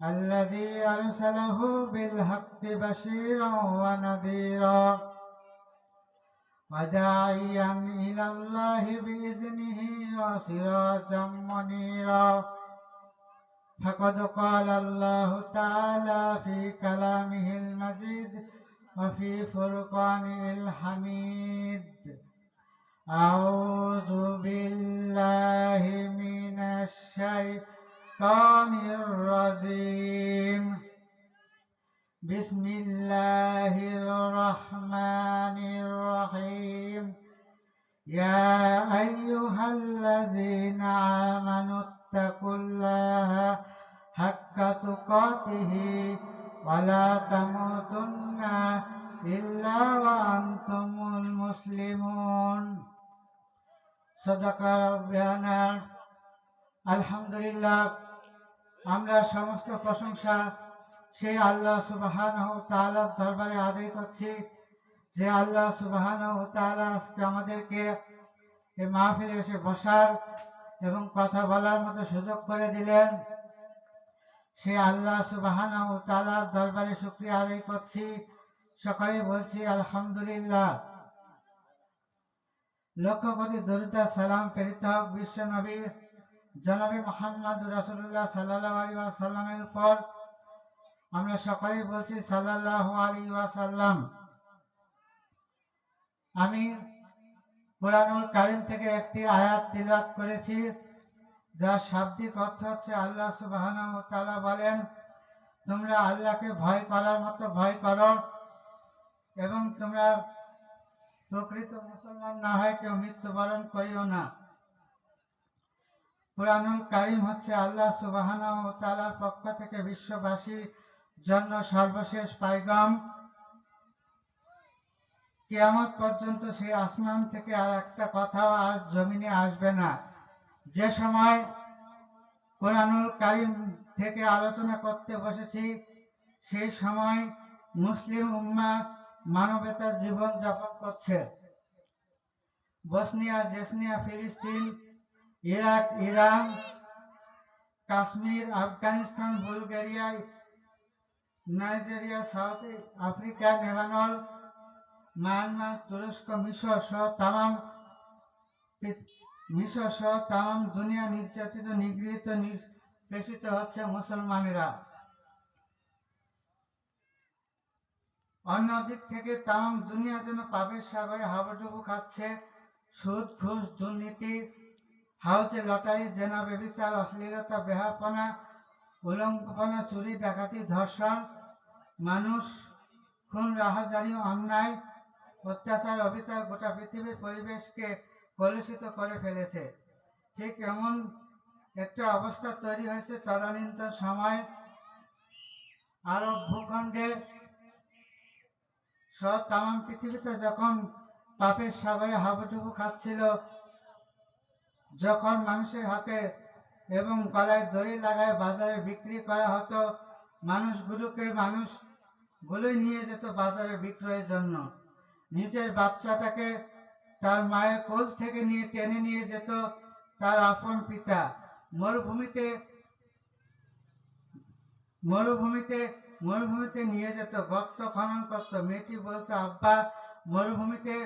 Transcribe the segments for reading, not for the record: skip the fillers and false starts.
الذي أرسله بالحق بشيرا ونذيرا وداعيا إلى الله بإذنه وسراجا منيرا فقد قال الله تعالى في كلامه المجيد وفي فرقانه الحميد: أعوذ بالله من الشيطان الرجيم. بسم الله الرحمن الرحيم. يا أيها الذين آمنوا اتقوا الله حق تقاته ولا تموتن إلا وأنتم المسلمون. صدق ربنا। আলহামদুলিল্লাহ, আমরা সমস্ত প্রশংসা সেই আল্লাহ সুবহানাহু ওয়া তাআলার দরবারে আদায় করছি, যে আল্লাহ সুবহানাহু ওয়া তাআলা আজকে আমাদেরকে এই মাহফিলে এসে বসার এবং কথা বলার মতো সুযোগ করে দিলেন। সেই আল্লাহ সুবহানাহু ওয়া তাআলার দরবারে শুকরিয়া আদায় করছি। সকলে বলছি আলহামদুলিল্লাহ। লক্ষ কোটি দরুদ সালাম প্রেরিত হোক বিশ্ব নবী জনাবে মুহাম্মদ রাসূলুল্লাহ সাল্লাল্লাহু আলাইহি ওয়াসাল্লামের উপর। আমরা সকলেই বলছি সাল্লাল্লাহু আলাইহি ওয়াসাল্লাম। আমি কুরআনুল কারীম থেকে একটি আয়াত তিলাওয়াত করেছি, যার শাব্দিক অর্থ হচ্ছে আল্লাহ সুবহানাহু ওয়া তাআলা বলেন, তোমরা আল্লাহকে ভয় করার মতো ভয় করো এবং তোমরা প্রকৃত মুসলমান না হয় কেউ মৃত্যুবরণ করিও না। কুরআনুল কারীম হচ্ছে আল্লাহ সুবহানাহু ওয়া তাআলার পক্ষ থেকে বিশ্ববাসীর জন্য সর্বশেষ পায়গাম। কিয়ামত পর্যন্ত সেই আসমান থেকে আর একটা কথাও আজ জমিনে আসবে না। যে সময় কুরআনুল কারীম থেকে আলোচনা করতে বসেছি, সেই সময় মুসলিম উম্মাহ মানবতার জীবন যাপন করছে। বসনিয়া, জেসনিয়া, ফিলিস্তিন, Iraq, Iran, Kashmir, Afghanistan, Bulgaria, Nigeria, south Africa, Lebanon, Myanmar, তুরস্ক, মিশর সহ তামাম দুনিয়া নির্যাতিত, নিগৃহীত, নিষ্পেষিত হচ্ছে মুসলমানেরা। অন্য দিক থেকে তামাম দুনিয়া যেন পাপের সাগরে হাবুডুবু খাচ্ছে। সুদ, ঘুষ, দুর্নীতি, হাউজে লটারি, জেনা, ব্যভিচার, অশ্লীলতা, বেহাপনা, উলঙ্গপনা, চুরি, ডাকাতি, ধর্ষণ, মানুষ খুন, রাহাজানি, অন্যায়, অত্যাচার, অবিচার গোটা পৃথিবীর পরিবেশকে কলুষিত করে ফেলেছে। ঠিক এমন একটা অবস্থা তৈরি হয়েছে তদানীন্তন সময় আরব ভূখণ্ডে সব তামাম পৃথিবীতে যখন পাপের সাগরে হাবুডুবু খাচ্ছিল, যখন মানুষের হাতে এবং গলায় দড়ি লাগায় বাজারে বিক্রি করা হতো, মানুষগুলোই নিয়ে যেত বাজারে বিক্রয়ের জন্য। নিজের বাচ্চাটাকে তার মায়ের কোল থেকে নিয়ে টেনে নিয়ে যেত তার আপন পিতা। মরুভূমিতে নিয়ে যেত, গর্ত খনন করত। মেয়েটি বলতো, আব্বা, মরুভূমিতে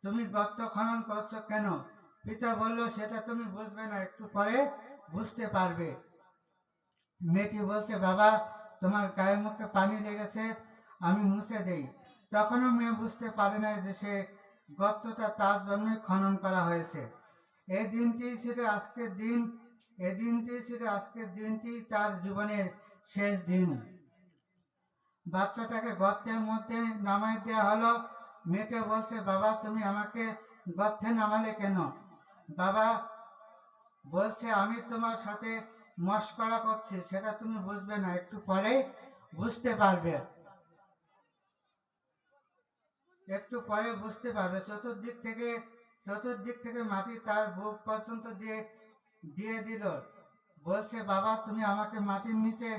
তুমি গর্ত খনন করছো কেন? পিতা বলল, সেটা তুমি বুঝবে না, একটু পরে বুঝতে পারবে। মেয়েটি বলছে, বাবা, তোমার গায়ে মুখে পানি লেগেছে, আমি মুছে দেই। তখনও মেয়ে বুঝতে পারে না যে সে গর্তটা তার জন্যই খনন করা হয়েছে। এই দিনটি ছিল আজকের দিনটি তার জীবনের শেষ দিন। বাচ্চাটাকে গর্তের মধ্যে নামাই দেওয়া হলো। মেয়েটা বলছে, বাবা, তুমি আমাকে গর্তে নামালে কেন? বাবা বলছে, আমি তোমার সাথে মশকরা করছি, সেটা তুমি বুঝবে না, একটু পরে বুঝতে পারবে। চতুর্দিক থেকে মাটি তার বুক পর্যন্ত দিয়ে দিল। বলছে, বাবা, তুমি আমাকে মাটির নিচে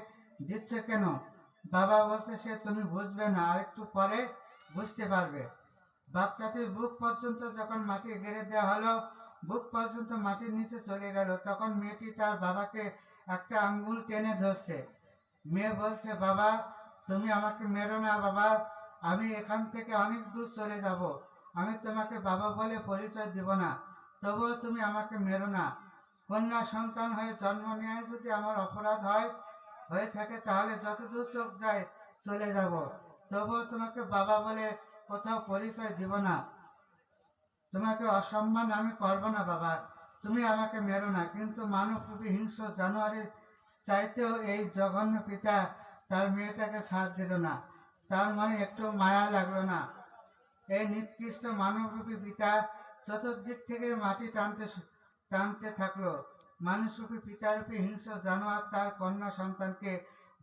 দিচ্ছ কেন? বাবা বলছে, সে তুমি বুঝবে না, আর একটু পরে বুঝতে পারবে। বাচ্চাটির বুক পর্যন্ত যখন মাটি গেড়ে দেওয়া হলো, বুক পর্যন্ত মাটির নিচে চলে গেল, তখন মেয়েটি তার বাবাকে একটা আঙ্গুল টেনে ধরছে। মেয়ে বলছে, বাবা তুমি আমাকে মেরো না বাবা, আমি এখান থেকে অনেক দূর চলে যাব, আমি তোমাকে বাবা বলে পরিচয় দিব না, তবুও তুমি আমাকে মেরো না। কন্যা সন্তান হয়ে জন্ম নেওয়ায় যদি আমার অপরাধ হয়ে থাকে তাহলে যতদূর চোখ যায় চলে যাব, তবুও তোমাকে বাবা বলে কোথাও পরিচয় দিব না, তোমাকে অসম্মান আমি করব না বাবা, তুমি আমাকে মেরো না। কিন্তু মানবরূপী হিংস্র জানোয়ারের চাইতেও এই জঘন্য পিতা তার মেয়েটাকে ছাড় দিল না, তার মনে একটু মায়া লাগলো না। এই নিকৃষ্ট মানবরূপী পিতা চতুর্দিক থেকে মাটি টানতে থাকলো। মানুষরূপী পিতারূপী হিংস্র জানোয়ার তার কন্যা সন্তানকে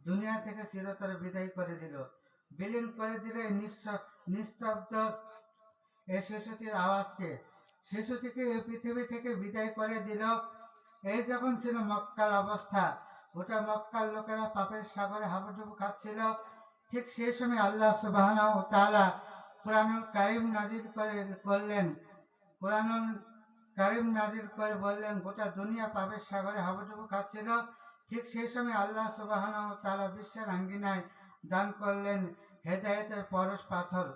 দুনিয়া থেকে চিরতরে বিদায় করে দিল, বিলীন করে দিল এই নিস্তব্ধ এই শিশুটির আওয়াজকে। শিশুটিকে এই পৃথিবী থেকে বিদায় করে দিল। এই যখন ছিল মক্কার অবস্থা, গোটা মক্কার লোকেরা পাপের সাগরে হাবুডুবু খাচ্ছিল, ঠিক সেই সময় আল্লাহ সুবহানাহু ওয়া তাআলা কুরআনুল কারীম নাজিল করলেন। কুরআনুল কারীম নাজিল করে বললেন, গোটা দুনিয়া পাপের সাগরে হাবুডুবু খাচ্ছিল, ঠিক সেই সময় আল্লাহ সুবহানাহু ওয়া তাআলা বিশ্বের আঙ্গিনায় দান করলেন হেদায়েতের পরশ পাথর।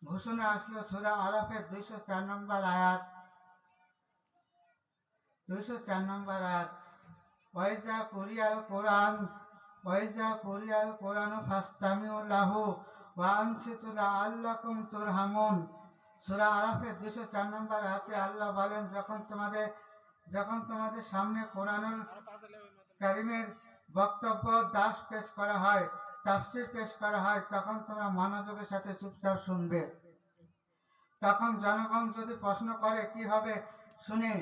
ঘোষণা আসলো সূরা আরাফের 204 নম্বর আয়াত। 204 নম্বর আয়াত, ওয়াইজা কুরিয়াল কোরআন ফাসতামিউ লাহু ওয়া আনসিতু লাআল্লাকুম তুরহামুন। সূরা আরাফের 204 নম্বর আয়াতে আল্লাহ বলেন, যখন তোমাদের সামনে কোরআনুল কারীমের বক্তব্য দাস পেশ করা হয়, তাফসীর পেশ করা হয়, তখন তোমরা মনোযোগের সাথে চুপচাপ শুনবে। তখন জনগণ যদি প্রশ্ন করে কি হবে শুনে,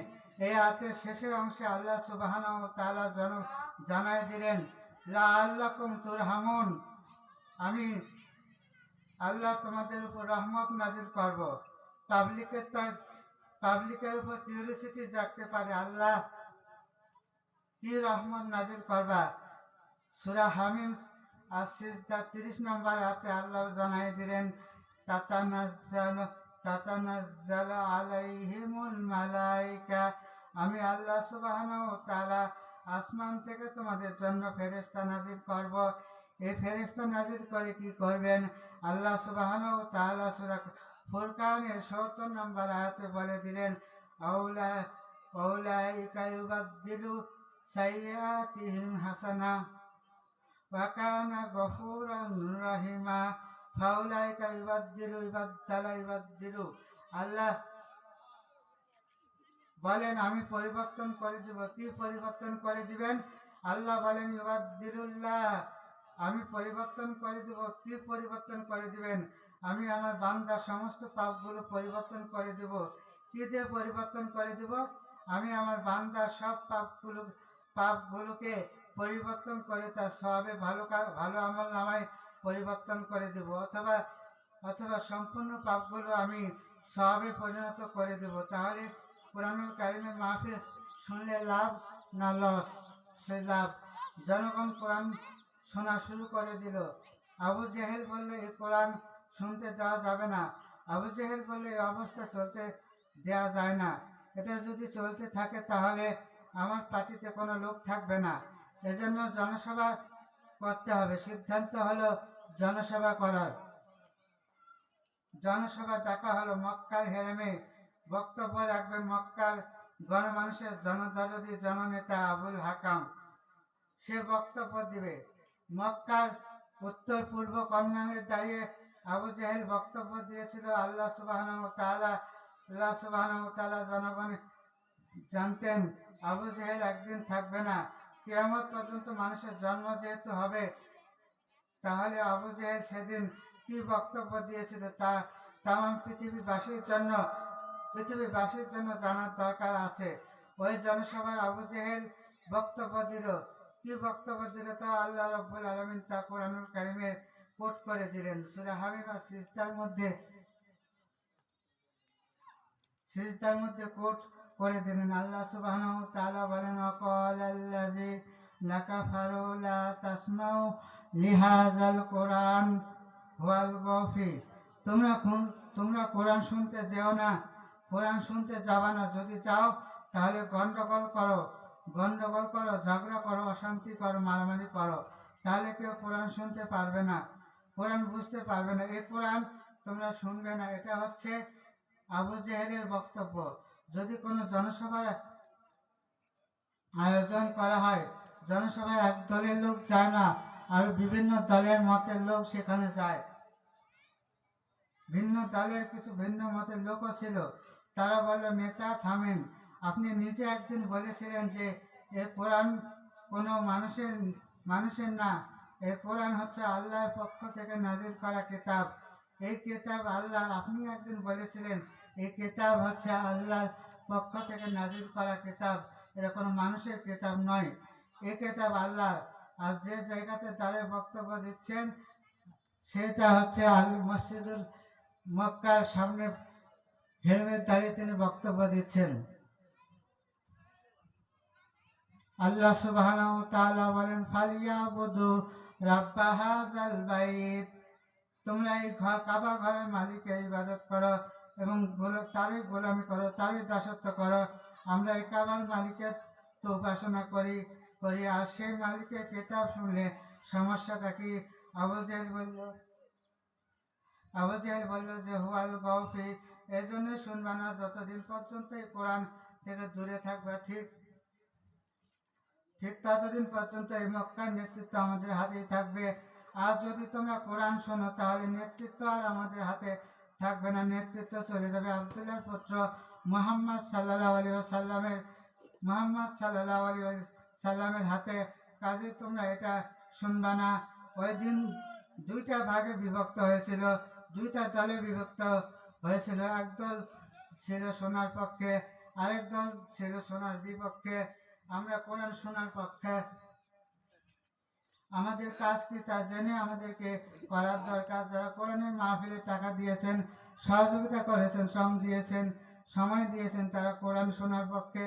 এই আয়াতের শেষের অংশে আল্লাহ সুবহানাহু ওয়া তাআলা জানায় দিলেন, লাআল্লাকুম তুরহামুন, আমি আল্লাহ তোমাদের উপর রহমত নাজিল করব। পাবলিকের উপর কিউরিওসিটি জাগতে পারে, আল্লাহ কি রহমত নাজিল করবা। সূরা হামিম আর সিজদা 30 নম্বর আয়াতে আল্লাহ জানাই দিলেন, তাতানাজ্জালু আলাইহিমুল মালাইকা, আমি আল্লাহ সুবহানাহু ওয়া তাআলা আসমান থেকে তোমাদের জন্য ফেরেশতা নাজিল করব। এই ফেরেশতা নাজিল করে কি করবেন? আল্লাহ সুবহানাহু ওয়া তাআলা সূরা ফুরকানের 70 নম্বর আয়াতে বলে দিলেন, আউলাইকা ইউবাদদিলু সাইয়্যাতিহিম হাসানা ওয়া কানা গফুরান রহিমা। ফাউলাইকা ইউবাদদিলু, আল্লাহ বলেন আমি পরিবর্তন করে দিব। কি পরিবর্তন করে দিবেন? আল্লাহ বলেন ইউবাদদিলুল্লাহ, আমি পরিবর্তন করে দিব। কি পরিবর্তন করে দিবেন? আমি আমার বান্দার সমস্ত পাপগুলো পরিবর্তন করে দিব। কি দিয়ে পরিবর্তন করে দিব? আমি আমার বান্দার সব পাপগুলোকে পরিবর্তন করে তার সওয়াবে ভালো আমল নামায় পরিবর্তন করে দেব, অথবা সম্পূর্ণ পাপগুলো আমি সওয়াবে পরিণত করে দেব। তাহলে কুরআনুল কারীমের মাহফিল শুনলে লাভ না লস? সেই লাভ। জনগণ কোরআন শোনা শুরু করে দিল। আবু জেহেল বলল, এই কোরআন শুনতে দেওয়া যাবে না। আবু জেহেল বলল, এই অবস্থা চলতে দেওয়া যায় না, এটা যদি চলতে থাকে তাহলে আমার পার্টিতে কোনো লোক থাকবে না, এজন্য জনসভা করতে হবে। সিদ্ধান্ত হলো জনসভা করার। জনসভা ডাকা হলো। মক্কার হেরেমে বক্তব্য রাখবেন মক্কার গণমানুষের জনদরদী জননেতা আবুল হাকাম, সে বক্তব্য দিবে। মক্কার উত্তর পূর্ব কর্নারে দাঁড়িয়ে আবু জেহেল বক্তব্য দিয়েছিল। আল্লাহ সুবহানাহু ওয়া তাআলা জনগণ জানতেন আবু জেহেল একদিন থাকবে না। কিয়ামত পর্যন্ত মানুষের জন্ম যেহেতু হবে, তাহলে আবু জেহেল সেদিন কি বক্তব্য দিয়েছিল তা তামাম পৃথিবীবাসীর জন্য জানার দরকার আছে। ওই জনসভায় আবু জেহেল বক্তব্য দিল। কি বক্তব্য দিল তা আল্লাহ রাব্বুল আলামিন তা কুরআনুল কারীমে কোট করে দিলেন। সূরা হামিম আর সিজদার মধ্যে কোট করে দিলেন। আল্লাহ সুবহানাহু ওয়া তাআলা বলেন, ওয়াকালাল্লাযীনা কাফারু লা তাসমাউ লিহাযাল কুরআন ওয়ালগাউ ফি, তোমরা কোরআন শুনতে যেও না, কোরআন শুনতে যাবা না। যদি যাও তাহলে গন্ডগোল করো, ঝগড়া করো, অশান্তি করো, মারামারি করো। তাহলে কেউ কোরআন শুনতে পারবে না, কোরআন বুঝতে পারবে না। এই কোরআন তোমরা শুনবে না। এটা হচ্ছে আবু জেহেলের বক্তব্য। যদি কোনো জনসভার আয়োজন করা হয়, জনসভায় এক দলের লোক যায় না, আর বিভিন্ন দলের মতের লোক সেখানে যায়। ভিন্ন দলের কিছু ভিন্ন মতের লোকও ছিল। তারা বলল, নেতা থামেন, আপনি নিজে একদিন বলেছিলেন যে এ কোরআন কোনো মানুষের না, এই কোরআন হচ্ছে আল্লাহর পক্ষ থেকে নাজিল করা কিতাব। এই কিতাব আল্লাহ, আপনি একদিন বলেছিলেন এই কিতাব হচ্ছে আল্লাহর পক্ষ থেকে নাজিল করা কিতাব, এটা কোনো মানুষের কিতাব নয়, এই কিতাব আল্লাহ। আর যে জায়গাতে দাঁড়িয়ে বক্তব্য দিচ্ছেন সেটা হচ্ছে মসজিদুল মক্কার সামনে হেলমেট দাঁড়িয়ে তিনি বক্তব্য দিচ্ছেন। আল্লাহ সুবহানাহু ওয়া তাআলা বলেন, ফালিয়াবুদু রাব্বা হাযাল বাইত, তোমরা এই কাবা ঘরের মালিকের ইবাদত করো এবং তারই গোলামি করো, তারই দাসত্ব করো। আমরা এই কাবার মালিকের তো উপাসনা করি, আর সেই মালিকের কিতাব শুনলে সমস্যাটা কি? আবু জেহেল বলল যে হুয়াল গাউফি, এই জন্য শুনবে না যতদিন পর্যন্ত এই কোরআন থেকে দূরে থাকবে, ঠিক ততদিন পর্যন্ত এই মক্কার নেতৃত্ব আমাদের হাতেই থাকবে। আর যদি তোমরা কোরআন শোনো তাহলে নেতৃত্ব আর আমাদের হাতে থাকবে না, নেতৃত্ব চলে যাবে আব্দুল্লাহর পুত্র মুহাম্মদ সাল্লাল্লাহু আলাইহি ওয়াসাল্লামের হাতে। কাজে তোমরা এটা শুনবা না। ওই দিন দুইটা ভাগে বিভক্ত হয়েছিল, দুইটা দলে বিভক্ত হয়েছিল। একদল ছিল শোনার পক্ষে, আরেক দল ছিল শোনার বিপক্ষে। আমরা কোরআন শোনার পক্ষে। আমাদের কাজ কি তা জেনে আমাদেরকে করার দরকার। যারা কোরআনের মাহফিলে টাকা দিয়েছেন, সহযোগিতা করেছেন, শ্রম দিয়েছেন, সময় দিয়েছেন, তারা কোরআন শোনার পক্ষে।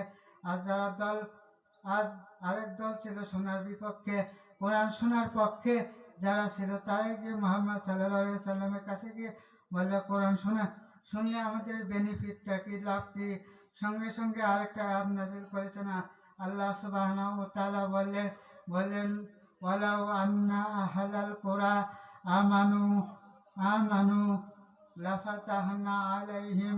আর আরেক দল ছিল শোনার বিপক্ষে। কোরআন শোনার পক্ষে যারা ছিল তারাই গিয়ে মুহাম্মদ সাল্লাল্লাহু আলাইহি সাল্লামের কাছে গিয়ে বলল, কোরআন শুনলে আমাদের বেনিফিটটা কি, লাভ কি? সঙ্গে সঙ্গে আরেকটা আয়াত নাযিল করেছেন আল্লাহ সুবহানাহু ওয়া তাআলা বললেন, ওয়ালাউ আন্না আহলাল কুরা আমানু লাফাতাহনা আলাইহিম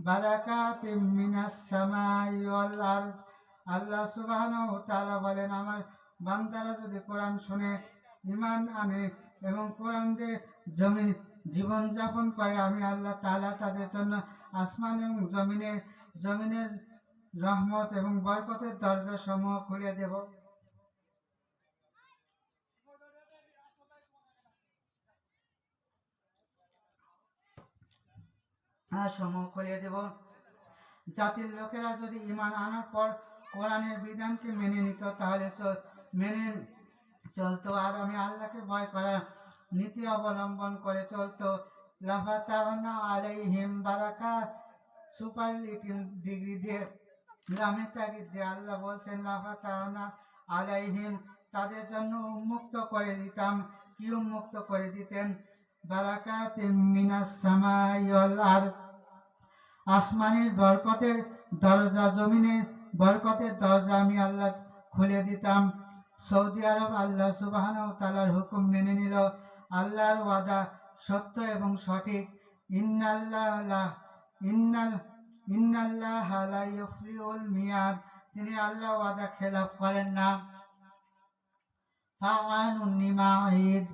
বারাকাতিম মিনাস সামাই ওয়াল আরদ। আল্লাহ সুবহানাহু ওয়া তাআলা বলেন, আমার বান্দারা যদি কোরআন শুনে, ঈমান আনে এবং কোরআন দিয়ে জীবনযাপন করে, আমি আল্লাহ তাআলা তাদের জন্য আসমান এবং জমিনের রহমত এবং বরকতের দরজা সমূহ খুলে দেব। সমূহ খুলে দেব। জাতির লোকেরা যদি ঈমান আনার পর কোরআনের বিধানকে মেনে নিত, তাহলে মেনে চলতো, আর আমি আল্লাহকে ভয় করার নীতি অবলম্বন করে চলতো। লাফাতাহনা আলাইহিম বারাকাত, সুপারলেটিভ ডিগ্রি দিয়ে, লামের তাগিদ দিয়ে আল্লাহ বলছেন, লাফাতাহনা আলাইহিম, তাদের জন্য উন্মুক্ত করে দিতাম। কি উন্মুক্ত করে দিতেন? বারাকাতিম মিনাস সামাই ওয়াল আরদ, আসমানের বরকতের দরজা, জমিনের বরকতের দরজা আমি আল্লাহ খুলে দিতাম। সৌদি আরব আল্লাহ সুবহানাহু ওয়া তাআলার হুকুম মেনে নিল। আল্লাহর ওয়াদা সত্য এবং সঠিক। ইন্নাল্লাহা লা ইউখলিফুল মিয়াদ, তিনি আল্লাহ ওয়াদা খেলাফ করেন না। ফাআনুন লিমা ইদ,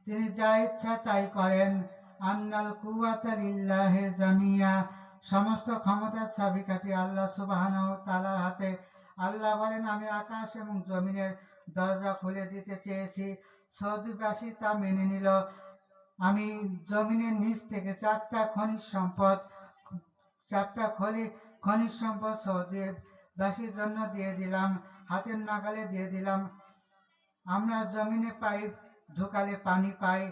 তিনি যা ইচ্ছা তাই করেন। আন্নাল কুওয়াতা লিল্লাহি জামিয়া, সমস্ত ক্ষমতার চাবিকাঠি আল্লাহ সুবহানাহু ওয়া তাআলার হাতে। আল্লাহ বলেন, আমি আকাশ এবং জমিনের দরজা খুলে দিতে চেয়েছি, সৌদিবাসী তা মেনে নিল। আমি জমিনের নিচ থেকে চারটা খনিজ সম্পদ সৌদিবাসীর জন্য দিয়ে দিলাম, হাতের নাগালে দিয়ে দিলাম। আমরা জমিনে পাইপ ঢুকালে পানি পাই,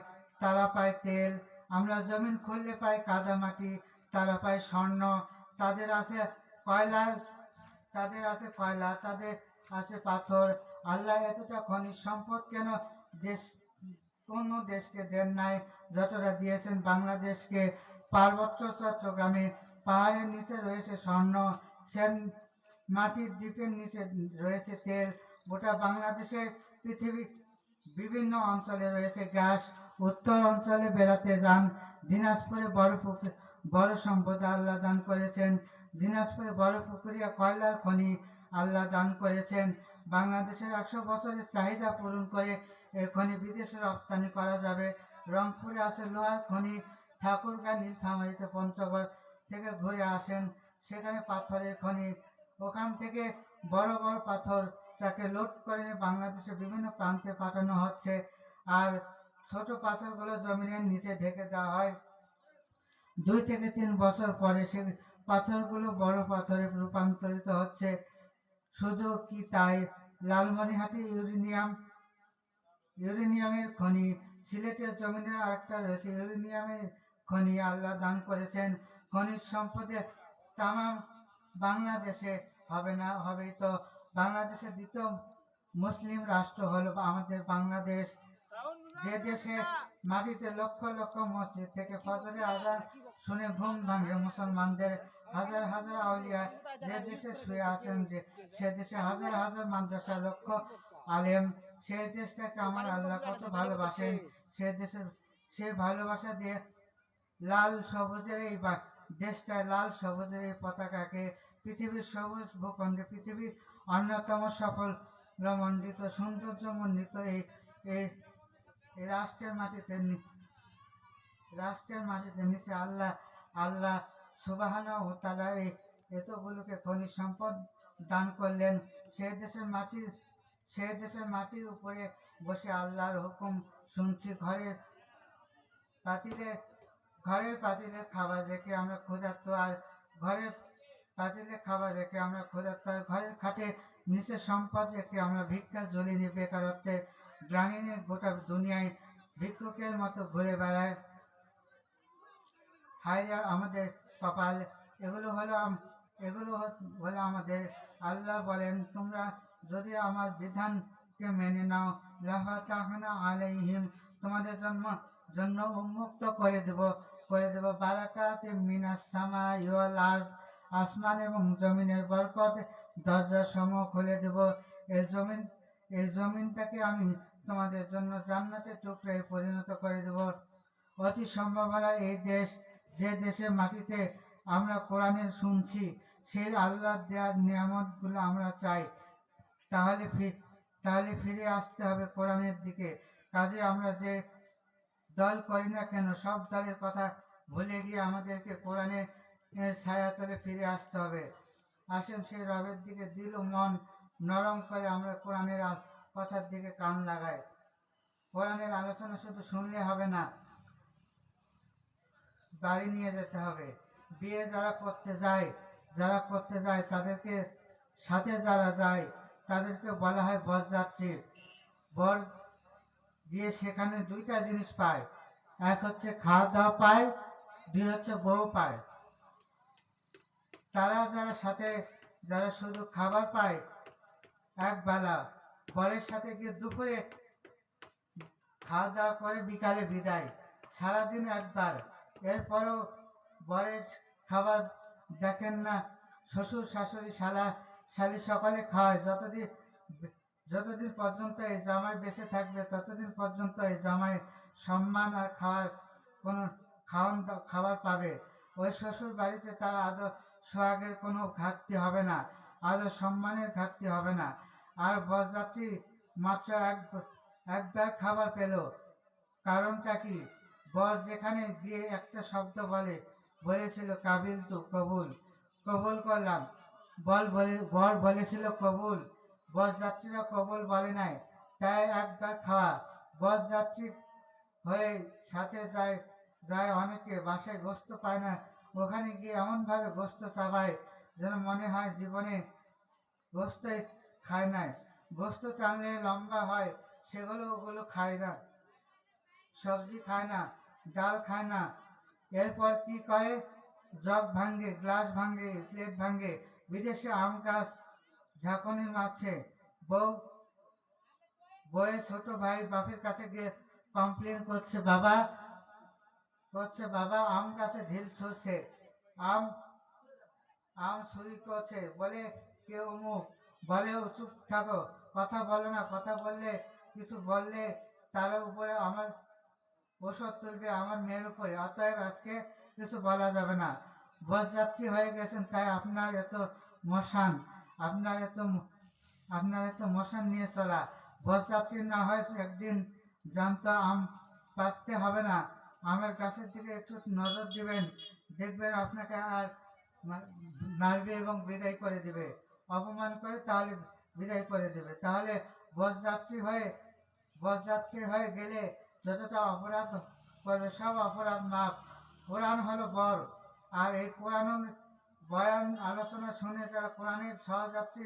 তারা পায় তেল। আমরা জমিন খুললে পাই কাদামাটি, তারা পায় স্বর্ণ। তাদের আছে কয়লা, তাদের আছে পাথর। আল্লাহ এতটা খনিজ সম্পদ কেন কোন দেশকে দেন নাই যতটা দিয়েছেন বাংলাদেশকে? পার্বত্য চট্টগ্রামে পাহাড়ের নিচে রয়েছে স্বর্ণ, মাটির দ্বীপের নিচে রয়েছে তেল। গোটা বাংলাদেশের বিভিন্ন অঞ্চলে রয়েছে গ্যাস। উত্তর অঞ্চলে বেড়াতে যান। দিনাজপুরে বড় সম্পদ আল্লাহ দান করেছেন। দিনাজপুরে বড় পুকুরিয়া কয়লার খনি আল্লাহ দান করেছেন। বাংলাদেশের 100 বছরের চাহিদা পূরণ করে এই খনি বিদেশে রপ্তানি করা যাবে। রংপুরে আছে লোহার খনি। ঠাকুরগাঁ নীলফামারীতে পঞ্চগড় থেকে ঘুরে আসেন, সেখানে পাথরের খনি। ওখান থেকে বড় বড় পাথর তাকে লোড করে বাংলাদেশের বিভিন্ন প্রান্তে পাঠানো হচ্ছে, আর ছোট পাথরগুলো জমিনের নিচে ঢেকে দেওয়া হয়। 2 থেকে 3 বছর পরে সে পাথরগুলো বড় পাথরে রূপান্তরিত হচ্ছে। শুধু কি তাই, লালমনিরহাটে ইউরেনিয়ামের খনি। সিলেটের জমিনে আরেকটা রয়েছে ইউরেনিয়ামের খনি আল্লাহ দান করেছেন। খনিজ সম্পদে তামাম বাংলাদেশে হবে না, হবে তো বাংলাদেশের দ্বিতীয় মুসলিম রাষ্ট্র হলো আমাদের বাংলাদেশ, যে দেশে মাটিতে লক্ষ লক্ষ মসজিদ থেকে ফজরে আজান শুনে ঘুম ভাঙে মুসলমানদের। হাজার হাজার আউলিয়া যে দেশে শুয়ে আছেন, যে সে দেশে হাজার হাজার মাদ্রাসা, লক্ষ আলেম। সে দেশটাকে আমার আল্লাহ কত ভালোবাসেন। সে ভালোবাসা দিয়ে লাল সবুজের এই দেশটায় লাল সবুজের এই পতাকাকে পৃথিবীর সবুজ ভূখণ্ডে, পৃথিবীর অন্যতম সফল মণ্ডিত সৌন্দর্যমণ্ডিত এই রাষ্ট্রের মাটিতে নিচে আল্লাহ সুবহানাহু ওয়া তাআলা এতগুলোকে খনিজ সম্পদ দান করলেন। সেই দেশের মাটির উপরে বসে আল্লাহর হুকুম শুনছি। ঘরের পাতিলে খাবার রেখে আমরা ক্ষুধার্ত, আর ঘরের ঘরের খাটে নিচে সম্পদ রেখে আমরা ভিক্ষা জ্বলিনি, বেকারত্বে গ্লানিনে গোটা দুনিয়ায় ভিক্ষুকের মতো ঘুরে বেড়ায়। হায়রা আমাদের কপাল। এগুলো হলো আমাদের। আল্লাহ বলেন, তোমরা যদি আমার বিধানকে মেনে নাও, লাফাতাহনা আলাইহিম, তোমাদের জন্য উন্মুক্ত করে দেব বারাকাতে মিনাস সামাই ওয়াল আরদ, আসমান এবং জমিনের বরকত দরজা সমূহ খুলে দেব। এই জমিনটাকে আমি তোমাদের জন্য জান্নাতের টুকরায় পরিণত করে দেব। অতি সম্ভাবনা এই দেশ, যে দেশের মাটিতে আমরা কোরআনের শুনছি, সেই আল্লাহর দেওয়ার নিয়ামতগুলো আমরা চাই, তাহলে ফিরে আসতে হবে কোরআনের দিকে। কাজে আমরা যে দল করি না কেন, সব দলের কথা ভুলে গিয়ে আমাদেরকে কোরআনের ছায়াতলে ফিরে আসতে হবে। আসেন সেই রবের দিকে দিল ও মন নরম করে আমরা কোরআনের কথার দিকে কান লাগাই। কোরআনের আলোচনা শুধু শুনলে হবে না, বাড়ি নিয়ে যেতে হবে। বিয়ে যারা করতে যায় তাদেরকে সাথে যারা যায় তাদেরকে বলা হয় বরযাত্রী। বর গিয়ে সেখানে 2টা জিনিস পায়, এক হচ্ছে খাওয়া দাওয়া পায়, 2 হচ্ছে বউ পায়। যারা শুধু খাবার পায় এক বেলা, বরের সাথে গিয়ে দুপুরে খাওয়া দাওয়া করে বিকালে বিদায়, সারাদিন একবার। এরপরও বরের খাবার দেখেন না, শ্বশুর শাশুড়ি শালি সকলে খাওয়ায়। যতদিন পর্যন্ত এই জামাই বেঁচে থাকবে ততদিন পর্যন্ত এই জামাই সম্মান আর খাবার পাবে। ওই শ্বশুর বাড়িতে তার আদর সোহাগের কোনো ঘাটতি হবে না, আদর সম্মানের ঘাটতি হবে না। আর বরযাত্রী মাত্র একবার খাবার পেল, কারণটা কি? বর যেখানে গিয়ে একটা শব্দ বলেছিল কাবিল তু, কবুল করলাম। বর বলেছিল কবুল, বরযাত্রীরা কবুল বলে নাই, তাই একবার খাওয়া। বরযাত্রী হয়ে সাথে যায় অনেকে, বাসায় গোস্ত পায় না, ওখানে গিয়ে এমনভাবে গোস্ত চাবায় যেন মনে হয় জীবনে গোস্তই খায় নাই। গোস্ত টানলে লম্বা হয়, ওগুলো খায় না। সবজি খায় না, ডাল খায় না। এরপর কি করে? জগ ভাঙ্গে, গ্লাস ভাঙ্গে, প্লেট ভাঙ্গে। বিদেশে আম গাছ ঝাঁকুনি মারছে। বউয়ের ছোট ভাই বাপের কাছে গিয়ে কমপ্লেন করছে, বাবা আম গাছে ঢিল ছুঁড়ছে, আম চুরি করছে। বলে কেউ মুখ বলে, চুপ থাকো, কথা বলো না, কথা বললে কিছু বললে তার উপরে আমার ওষুধ তুলবে আমার মেয়ের উপরে, অতএব আজকে কিছু বলা যাবে না। বরযাত্রী হয়ে গেছেন তাই মশান আপনার এত মশান নিয়ে চলা। বরযাত্রী না হয় একদিন জানতো আম পাততে হবে না, আমের গাছের দিকে একটু নজর দিবেন, দেখবেন আপনাকে আর মারবে এবং বিদায় করে দিবে, অপমান করে তাহলে বিদায় করে দেবে। তাহলে বরযাত্রী হয়ে গেলে যতটা অপরাধ করবে সব অপরাধ মাপ। কোরআন হলো বর, আর এই কোরআন বয়ান আলোচনা শুনে যারা কোরআনের সহযাত্রী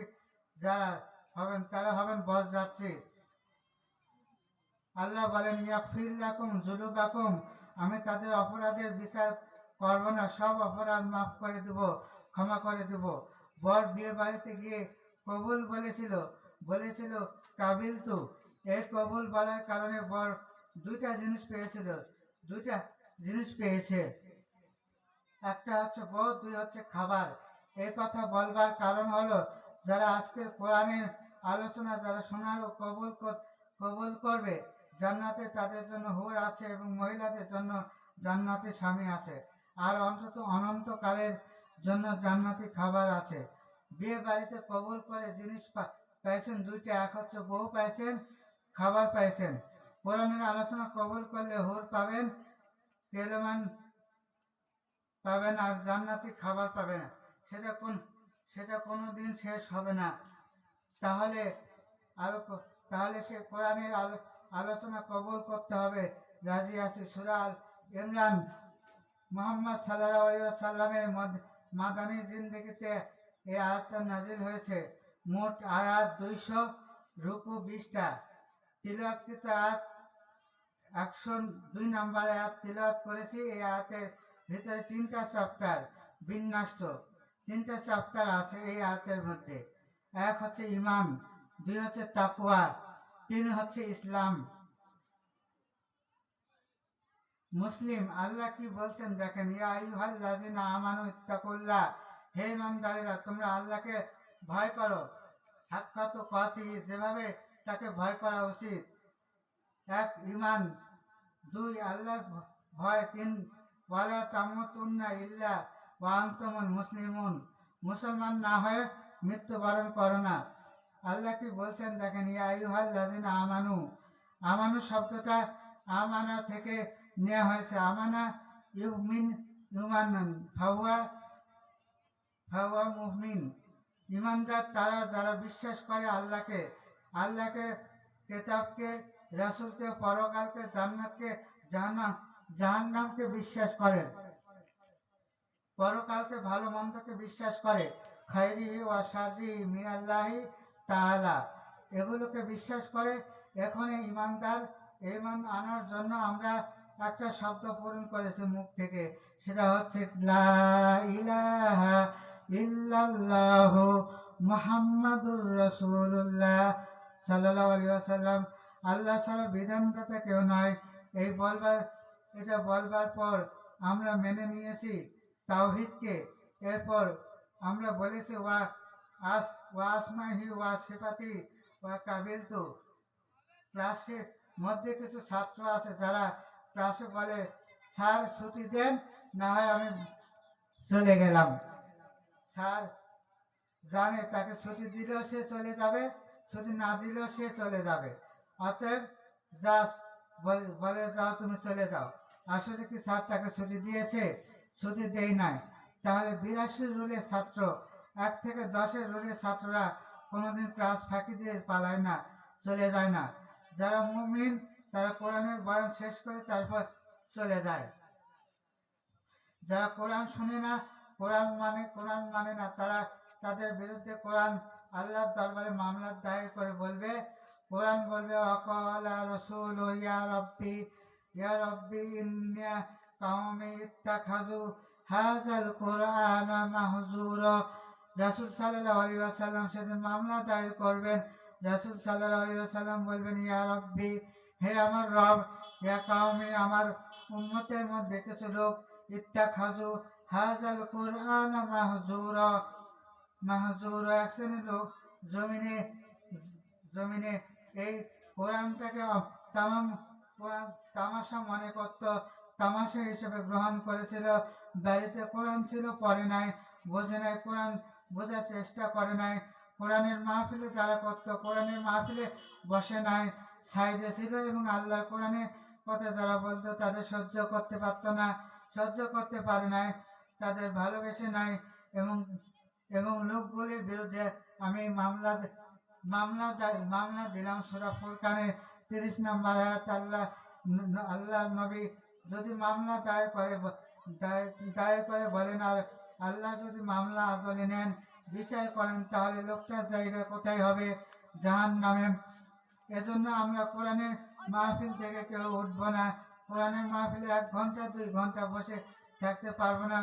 যারা হবেন তারা হবেন বরযাত্রী। আল্লাহ বলেন ইয়াগফির লাকুম যুনুবাকুম, আমি তাদের অপরাধের বিচার করব না, সব অপরাধ মাফ করে দেব, ক্ষমা করে দেব। বর বিয়ে বাড়িতে গিয়ে কবুল বলেছিল কাবিল তু। এই কবুল বলার কারণে বর দুইটা জিনিস পেয়েছে, একটা হচ্ছে বউ, দুই হচ্ছে খাবার। এই কথা বলবার কারণ হলো যারা আজকের কোরআনের আলোচনা যারা শোনার ও কবুল করবে, জান্নাতে তাদের জন্য হুর আছে এবং মহিলাদের জন্য জান্নাতি স্বামী আছে, আর অন্তত অনন্তকালের জন্য জান্নাতি খাবার আছে। বিয়ে বাড়িতে কবুল করে জিনিস পাইছেন দুইটা, এক হচ্ছে বউ পাইছেন, খাবার পাইছেন। কোরআনের আলোচনা কবুল করলে হুর পাবেন, তেলমান পাবেন, আর জান্নাতি খাবার পাবেন। সেটা কোনো দিন শেষ হবে না। তাহলে সে কোরআনের আলোচনা কবুল করতে হবে। রাজি আছি। সূরা আল ইমরান মুহাম্মদ সাল্লাল্লাহু আলাইহি ওয়াসাল্লামের মাদানী জিন্দেগিতে এই আয়াতটা নাজিল হয়েছে। মোট আয়াত 200, রুকু 20টা। তিলাওয়াতকৃত আয়াত 102 নম্বর আয়াত তিলাওয়াত করেছি। এই আয়াতের ভিতরে 3টা চ্যাপ্টার বিন্যস্ত, 3টা চ্যাপ্টার আছে এই আয়াতের মধ্যে। এক হচ্ছে ঈমান, 2 হচ্ছে তাকওয়া, 3 হচ্ছে ইসলাম। মুসলিম আল্লাহ কি বলছেন দেখেন, ইয়া আইয়ুহাল্লাযিনা আমানু ইত্তাকুল্লাহ, হে ইমানদারেরা তোমরা আল্লাহকে ভয় করো, হাক্কা তুকাতিহি, যেভাবে তাকে ভয় করা উচিত। 1 ঈমান, 2 আল্লাহর ভয়, 3 ওয়ালা তামুতুন্না ইল্লা ওয়া আনতুমুল মুসলিমুন, মুসলমান না হয়ে মৃত্যুবরণ করো না। আল্লাহ কি বলছেন দেখেন, ইয়া আইয়ুহাল্লাযিনা আমানু, আমানু শব্দটা আমানা থেকে নেওয়া হয়েছে। আমানা ইউমানান ফাহুয়া মুমিন, ইমানদার তারা যারা বিশ্বাস করে আল্লাহকে, কিতাবকে, রাসূলকে, পরকালকে, জান্নাতকে, জাহান্নামকে বিশ্বাস করে, পরকালকে, ভালো মন্দকে বিশ্বাস করে, খায়রিহি ওয়া শাররিহি মিনাল্লাহি তাআলা, এগুলোকে বিশ্বাস করে। এখানে ঈমান আনার জন্য আমরা একটা শব্দ পূরণ করেছি মুখ থেকে, সেটা হচ্ছে লা ইলাহা ইল্লাল্লাহু মুহাম্মাদুর রাসূলুল্লাহ সাল্লাল্লাহু আলাইহি ওয়াসাল্লাম, আল্লাহ ছাড়া বিধানদাতা কেউ নয়। এটা বলবার পর আমরা মেনে নিয়েছি তাওহীদকে। এরপর আমরা বলেছি ওয়া আসমাহি ওয়া সিফাতি ওয়া কাবিলতু। ক্লাসের মধ্যে কিছু ছাত্র আছে যারা ক্লাসে বলে, স্যার ছুটি দেন, না হয় আমি চলে গেলাম। স্যার জানে তাকে ছুটি দিলেও সে চলে যাবে, ছুটি না দিলেও সে চলে যাবে, অতএব বলে যাও তুমি চলে যাও। আসলে কি স্যার তাকে ছুটি দিয়েছে? ছুটি দেয় নাই। তাহলে 82 রুলের ছাত্র, 1 থেকে 10-এর রুলের ছাত্ররা কোনোদিন ক্লাস ফাঁকি দিয়ে পালায় না, চলে যায় না। যারা মুমিন তারা কোরআনের বয়ান শেষ করে তারপর চলে যায়। যারা কোরআন শুনে না, কোরআন মানে না, তাদের বিরুদ্ধে কোরআন আল্লাহর দরবারে মামলা দায়ের করে বলবে, কোরআন বলবে ওয়াকালা রাসূলু ইয়া রাব্বি ইন্না কওমি ইত্তাখাযু হাযাল কুরআনা মাহজুরা। রাসূল সাল্লাল্লাহু আলাইহি ওয়াসাল্লাম সেদিন মামলা দায়ের করবেন। রাসূল সাল্লাল্লাহু আলাইহি ওয়াসাল্লাম বলবেন, ইয়া রাব্বি, হে আমার রব, ইয়া কওমি, আমার উম্মতের মধ্যে কিছু লোক, ইত্তাখাযু হাযাল কুরআনা মাহজুরা, এক শ্রেণীর লোক জমিনে এই কোরআনটাকে কোরআন তামাশা মনে করত, তামাশা হিসেবে গ্রহণ করেছিল। বাড়িতে কোরআন ছিল, পড়ে নাই, বোঝে নাই, কোরআন বোঝার চেষ্টা করে নাই। কোরআনের মাহফিলে যারা করত, কোরআনের মাহফিলে বসে নাই, সাইডে ছিল এবং আল্লাহর কোরআনের কথা যারা বলতো তাদের সহ্য করতে পারতো না, সহ্য করতে পারে নাই, তাদের ভালোবেসে নাই। এবং এবং লোকগুলির বিরুদ্ধে আমি মামলা দিলাম। সূরা ফুরকানের 30 নম্বর আয়াত। আল্লাহ নবী যদি মামলা দায়ের করে বলেন, আর আল্লাহ যদি মামলা বলে নেন, বিচার করেন, তাহলে লোকটার জায়গা কোথায় হবে? জাহান্নামে। এজন্য আমরা কোরআনের মাহফিল থেকে কেউ উঠবো না। কোরআনের মাহফিলে 1 ঘন্টা 2 ঘন্টা বসে থাকতে পারবো না।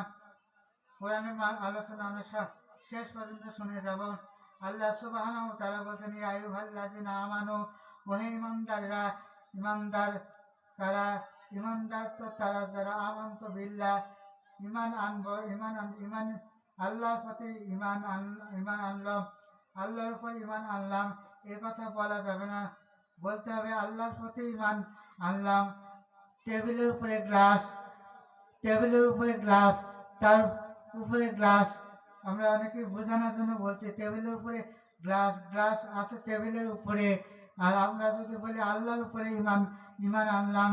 কোরআনের আলোচনা আমরা শেষ পর্যন্ত শুনে যাব। আল্লাহ সুবহানাহু ওয়া তাআলা বলেন, ইয়া আইয়ুহাল্লাযিনা আমানু, ওহে ঈমানদাররা, ঈমানদার তো তারা যারা আমানত বিল্লাহ, ঈমান আল্লাহর প্রতি ঈমান আনলাম, আল্লাহর উপর ঈমান আনলাম। এ কথা বলা যাবে না, বলতে হবে আল্লাহর প্রতি ঈমান আনলাম। টেবিলের উপরে গ্লাস, তার উপরে গ্লাস, আমরা অনেকে বোঝানোর জন্য বলছি, টেবিলের উপরে গ্লাস আছে টেবিলের উপরে। আর আমরা যদি বলি আল্লাহর উপরে ঈমান আনলাম,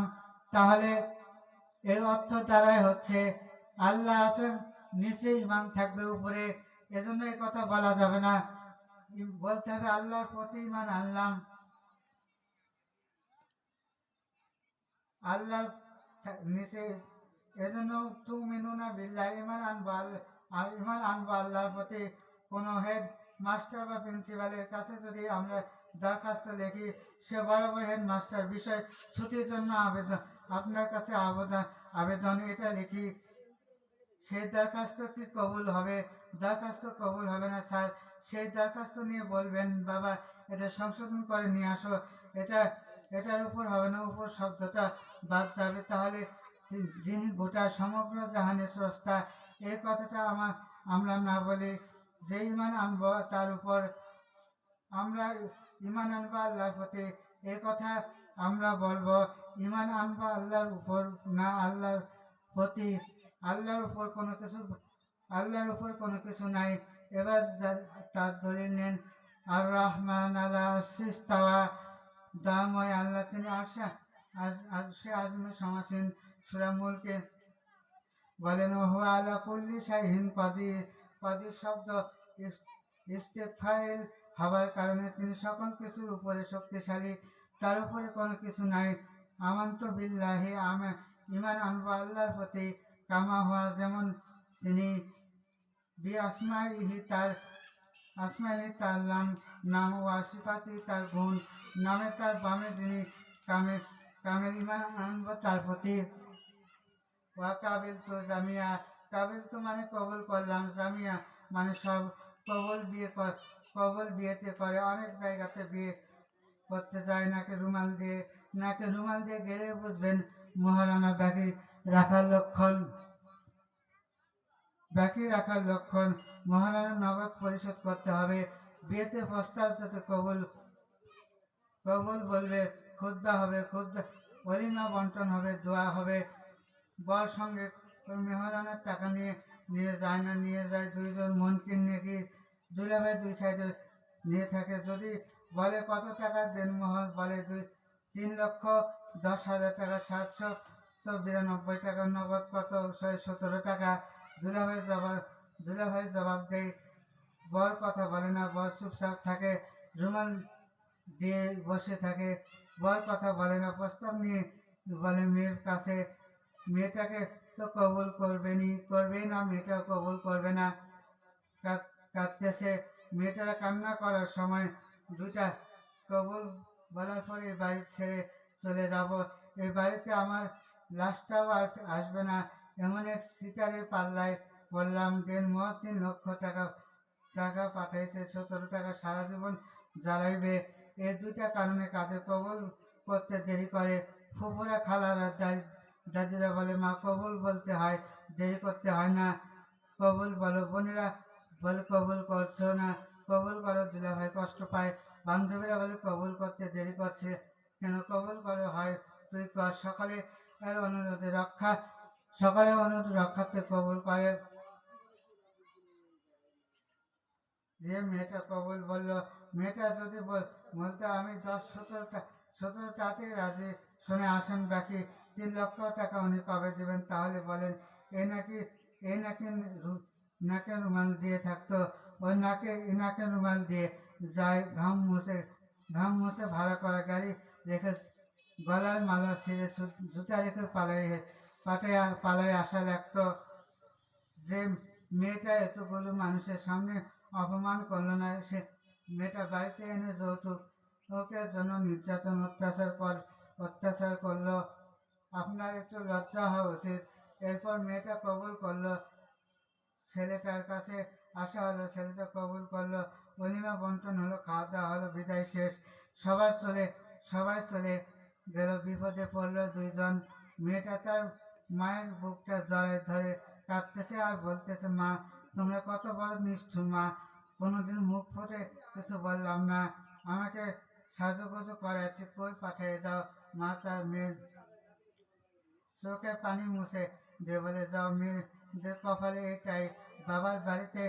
তাহলে এর অর্থ দ্বারাই হচ্ছে আল্লাহ আছেন নিচে, ঈমান থাকবে উপরে। এজন্য এই কথা বলা যাবে না, বলতে হবে আল্লাহর প্রতি ঈমান আনলাম। আল্লাহর নিচে, এজন্য তুমিনুনা বিল্লাহ, ঈমান আনবো আল্লাহর প্রতি। কোনো হেড মাস্টার বা প্রিন্সিপালের কাছে যদি আমরা দরখাস্ত লিখি, সে বরাবর হেড মাস্টার বিষয় ছুটির জন্য আপনার কাছে আবেদন এটা লিখি, সেই দরখাস্ত কি কবুল হবে? দরখাস্ত কবুল হবে না স্যার। সেই দরখাস্ত নিয়ে বলবেন, বাবা এটা সংশোধন করে নিয়ে আসো, এটার উপর হবে না, উপর শব্দটা বাদ যাবে। তাহলে যিনি গোটা সমগ্র জাহানের স্রষ্টা, এই কথাটা আমরা না বলি, যে ঈমান আনবো তার উপর, আমরা ঈমান আনবো আল্লাহর প্রতি, এই কথা আমরা বলবো। ঈমান আনবো আল্লাহর উপর, না আল্লাহর প্রতি। আল্লাহর উপর কোনো কিছু নাই। এবার তার দলিল নেন। আর রহমান আল্লাহ সিস্তাওয়া, দয়াময় আল্লাহ তিনি আরশে আযমে সমাসীন। সূরা মুলকে বলেন, ওয়া আলা কুল্লি শাইইন কাদির। কাদির শব্দ ইস্তেফাইল হবার কারণে তিনি সকল কিছুর উপরে শক্তিশালী, তার উপরে কোনো কিছু নাই। আমানতু বিল্লাহি, ঈমান আনবো আল্লাহর প্রতি, কামা হওয়া যেমন তিনি, আসমাইহি তার নাম, ও সিফাতি তার গুণ, নামে তার বামে যিনি, কামেল ঈমান আনবো তার প্রতি। ওয়া কাবিলতু জামিয়া, কাবিলতু মানে কবুল করলাম, জামিয়া মানে সব। কবুল বিয়েতে করে, অনেক জায়গাতে বিয়ে করতে যায় নাকি রুমাল দিয়ে গেলে বুঝবেন মহারানা বাকি রাখার লক্ষণ। মহারানা নগদ পরিশোধ করতে হবে। বিয়েতে প্রস্তাব যাতে কবুল বলবে, খুতবা হবে, ওলিমা বন্টন হবে, দোয়া হবে। বর সঙ্গে মেহরানের টাকা নিয়ে যায় না, নিয়ে যায় 2 জন মনকিন নাকি দুলাভাই 2 সাইডে নিয়ে থাকে। যদি বলে কত টাকা দেন মোহর, বলে 3,10,000 টাকা, 792 টাকা নগদ, কত 117 টাকা। দুলাভাই জবাব দেয়, বর কথা বলে না, বর চুপচাপ থাকে, রুমাল দিয়ে বসে থাকে। বর কথা বলে না, প্রস্তাব নিয়ে বলে মেয়ের কাছে, মেয়েটাকে তো কবুল করবেই না, মেয়েটাও কবুল করবে না। কাঁদতেছে, মেয়েটারা কান্না করার সময় 2টা কবুল বলার পরে বাড়ি ছেড়ে চলে যাব, এই বাড়িতে আমার লাশটাও আর আসবে না, এমন এক সিটারের পাল্লায় বললাম। দেন মোহর 3 লক্ষ টাকা পাঠাইছে, 17 টাকা সারা জীবন জ্বালাইবে। এই 2টা কারণে কাজে কবুল করতে দেরি করে। ফুফুরা, খালারা, দাদিরা বলে, মা কবুল বলতে হয়, দেরি করতে হয় না, কবুল বলো। বোনেরা বলে, কবুল করছো না, কবুল করো, দুলাভাই কষ্ট পায়। বান্ধবীরা বলে, কবুল করতে দেরি করছে, করে হয় তুই কর। সকলের অনুরোধ রক্ষার্থে কবুল করে। দিয়ে মেয়েটা কবুল বললো। মেয়েটা যদি বলতো আমি 10-17টাতেই রাজি, শুনে আসেন বাকি 3 লক্ষ টাকা উনি কবে দেবেন তাহলে বলেন। এই নাকি নাকে রুমাল দিয়ে থাকতো। ওই নাকে রুমাল দিয়ে যায়, ঘাম মুছে ভাড়া করা গাড়ি রেখে গলার মালা ছিঁড়ে জুতা রেখে পালাই আসা লাগতো। যে মেয়েটা এতগুলো মানুষের সামনে অপমান করলো না, সে মেয়েটা বাড়িতে এনে যৌতুক ওকে জন্য নির্যাতন অত্যাচার করলো। আপনার একটু লজ্জা হওয়া উচিত। এরপর মেয়েটা কবুল করলো, ছেলেটার কাছে আসা হলো, ছেলেটা কবুল করলো, অলিমা বন্টন হলো, খাওয়া দাওয়া হলো, বিদায় শেষ। সবাই চলে গেল। বিপদে পড়লো দুইজন। মেয়েটা তার মায়ের বুকটা জড়ায় ধরে কাঁদতেছে আর বলতেছে, মা তোমরা কত বড় নিষ্ঠুর মা, কোনোদিন মুখ ফুটে কিছু বললাম না, আমাকে সাজুগুজু করে ঠিক করে পাঠিয়ে দাও। মা তার মেয়ের চোখে পানি মুছে দিয়ে বলে, যাও, মেয়েদের কপালে এটাই, বাবার বাড়িতে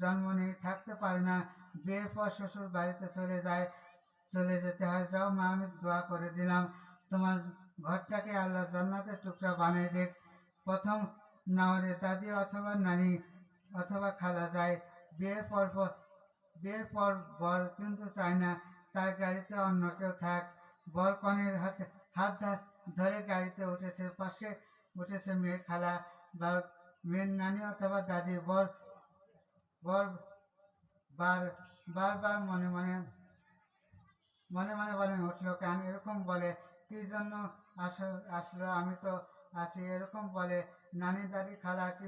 জন্ম নেই, থাকতে পারে না, বিয়ের পর শ্বশুর বাড়িতে চলে যেতে হয়। যাও মা, আমি দোয়া করে দিলাম তোমার ঘরটাকে আল্লাহ জান্নাতের টুকরা বানিয়ে দেখ। প্রথম নাওরে দাদি অথবা নানি অথবা খালা যায়। বিয়ের পর বর কিন্তু চায় না তার গাড়িতে অন্য কেউ থাক। বর কনের হাত ধরে গাড়িতে উঠেছে, পাশে উঠেছে মেয়ের খালা বা মেয়ের নানি অথবা দাদি। বর বারবার মনে মনে বলেন, উঠলো কেন, এরকম বলে কি জন্য আসলো, আমি তো আছি, এরকম বলে। নানি দাদি খালা কি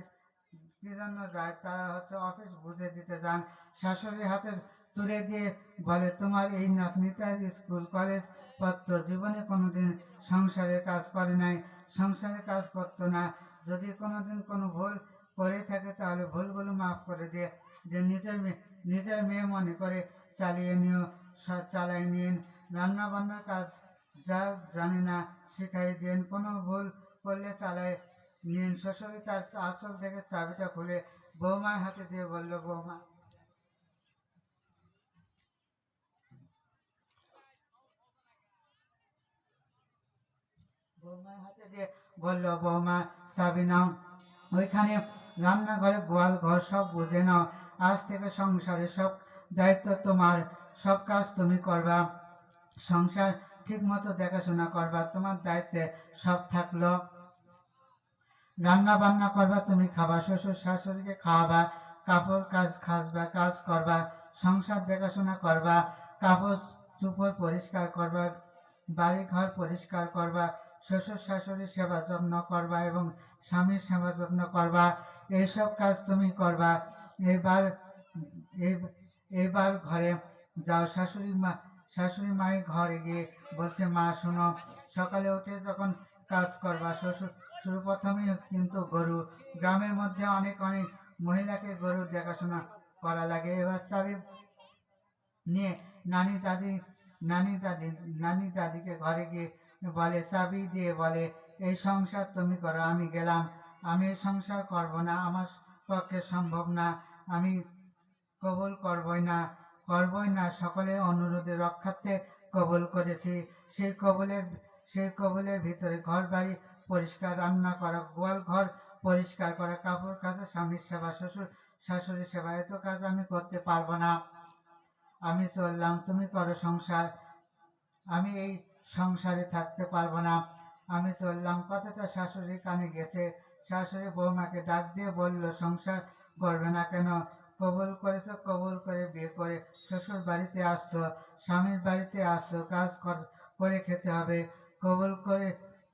জন্য যায়, তারা অফিস বুঝে দিতে যান। শাশুড়ির হাতে তুলে দিয়ে বলে, তোমার এই নাতনিটার স্কুল কলেজ পত্র, জীবনে কোনোদিন সংসারের কাজ করে নাই, সংসারের কাজ করতো না। যদি কোনোদিন কোনো ভুল করে থাকে তাহলে ভুলগুলো মাফ করে দিয়ে যে নিজের মেয়ে মনে করে চালাই নিন। রান্না বান্নার কাজ যা জানে না শিখাই দিন, কোনো ভুল করলে চালাই নিন। শ্বশুরি তার আঁচল থেকে চাবিটা খুলে বৌমার হাতে দিয়ে বলল, বৌমা চাবি নাও, ওইখানে রান্নাঘরে গোয়াল ঘর সব বুঝে নাও। আজ থেকে সংসারে সব দায়িত্ব তোমার, সব কাজ তুমি করবা, সংসার ঠিক মতো দেখাশোনা করবা, তোমার দায়িত্বে সব থাকলো। রান্না বান্না করবা, তুমি খাবা, শ্বশুর শাশুড়িকে খাওয়াবা, কাপড় কাজ করবা, সংসার দেখাশোনা করবা, কাপড় চোপড় পরিষ্কার করবা, বাড়ি ঘর পরিষ্কার করবা, শ্বশুর শাশুড়ির সেবা যত্ন করবা এবং স্বামীর সেবা যত্ন করবা। এইসব কাজ তুমি করবা। এবার ঘরে যাও। শাশুড়ি মায়ের ঘরে গিয়ে বলছে, মা শোনো, সকালে উঠে যখন কাজ করবা, শুরু প্রথমেই কিন্তু গরু, গ্রামের মধ্যে অনেক মহিলাকে গরুর দেখাশোনা করা লাগে। এবার চাবি নিয়ে নানি দাদিকে ঘরে গিয়ে বলে, চাবি দিয়ে বলে, এই সংসার তুমি করো, আমি গেলাম, আমি এই সংসার করব না, আমার পক্ষে সম্ভব না, আমি কবুল করবই না। সকলের অনুরোধে রক্ষার্থে কবুল করেছি। সেই কবুলের ভিতরে ঘর বাড়ি পরিষ্কার, রান্না করা, গোয়াল ঘর পরিষ্কার করা, কাপড় কাচা, স্বামীর সেবা, শ্বশুর শাশুড়ির সেবা, এত কাজ আমি করতে পারবো না, আমি চললাম, তুমি করো সংসার, আমি এই সংসারে থাকতে পারবো না, আমি চললাম। কথাটা শাশুড়ির কানে গেছে। শাশুড়ি বৌমাকে ডাক দিয়ে বলল, সংসার করবে না কেন? কবুল করেছো, কবুল করে বিয়ে করে শ্বশুর বাড়িতে আসছো, স্বামীর বাড়িতে আসছো, কাজ করে খেতে হবে।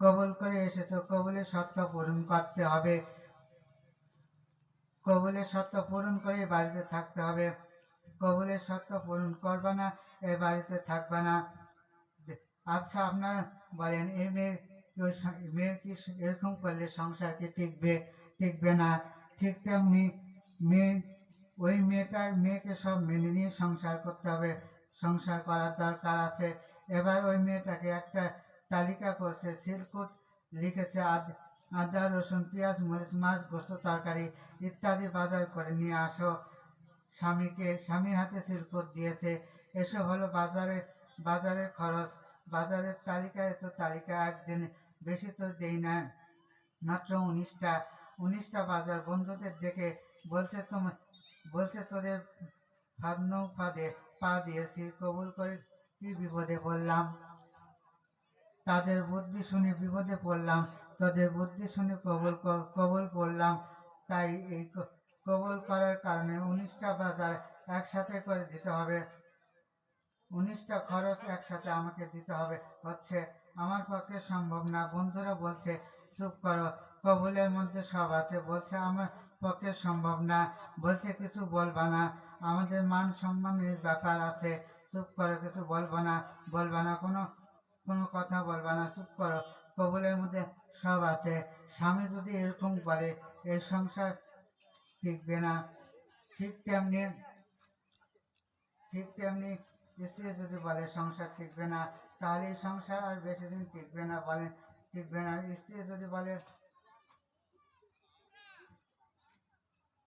কবুল করে এসেছো, কবুলের শর্ত পূরণ করতে হবে, কবুলের শর্ত পূরণ করে বাড়িতে থাকতে হবে। কবুলের শর্ত পূরণ করবে না, এ বাড়িতে থাকবে না। আচ্ছা, আপনারা বলেন, এই মেয়ের কি এরকম করলে সংসার কি টিকবে না? ঠিক তেমনি মেয়েকে সব মেনে নিয়ে সংসার করতে হবে, সংসার করার দরকার আছে। এবার ওই মেয়েটাকে একটা তালিকা করছে, সিলকুট লিখেছে, আদা রসুন পেঁয়াজ মরিচ মাছ গোস্ত তরকারি ইত্যাদি বাজার করে নিয়ে আসো। স্বামী হাতে সিলকুট দিয়েছে। এসব হলো বাজারের খরচ। বাজারের তালিকা, এত তালিকা একদিন বেশি তো দেই না, মাত্র 19টা বাজার। বন্ধুদের ডেকে বলছে তোদের ফাঁদে পা দিয়েছি, কবুল করে কি বিপদে পড়লাম। তাদের বুদ্ধি শুনে বিপদে পড়লাম, তোদের বুদ্ধি শুনে কবুল করলাম। তাই এই কবুল করার কারণে 19টা বাজার একসাথে করে দিতে হবে, 19টা খরচ একসাথে আমাকে দিতে হবে, হচ্ছে আমার পক্ষে সম্ভব না। বন্ধুরা বলছে চুপ করো, কবুলের মধ্যে সব আছে। বলছে আমার পক্ষে সম্ভব না, বলছে কিছু বলবা না, আমাদের মান সম্মানের ব্যাপার আছে, চুপ করো, কিছু বলবা না, কোনো কথা বলবা না, চুপ করো, কবুলের মধ্যে সব আছে। স্বামী যদি এরকম বলে এই সংসার টিকবে না। ঠিক তেমনি স্ত্রী যদি বলে সংসার টিকবে না, তাহলে এই সংসার আর বেশি দিন টিকবে না। স্ত্রী যদি বলে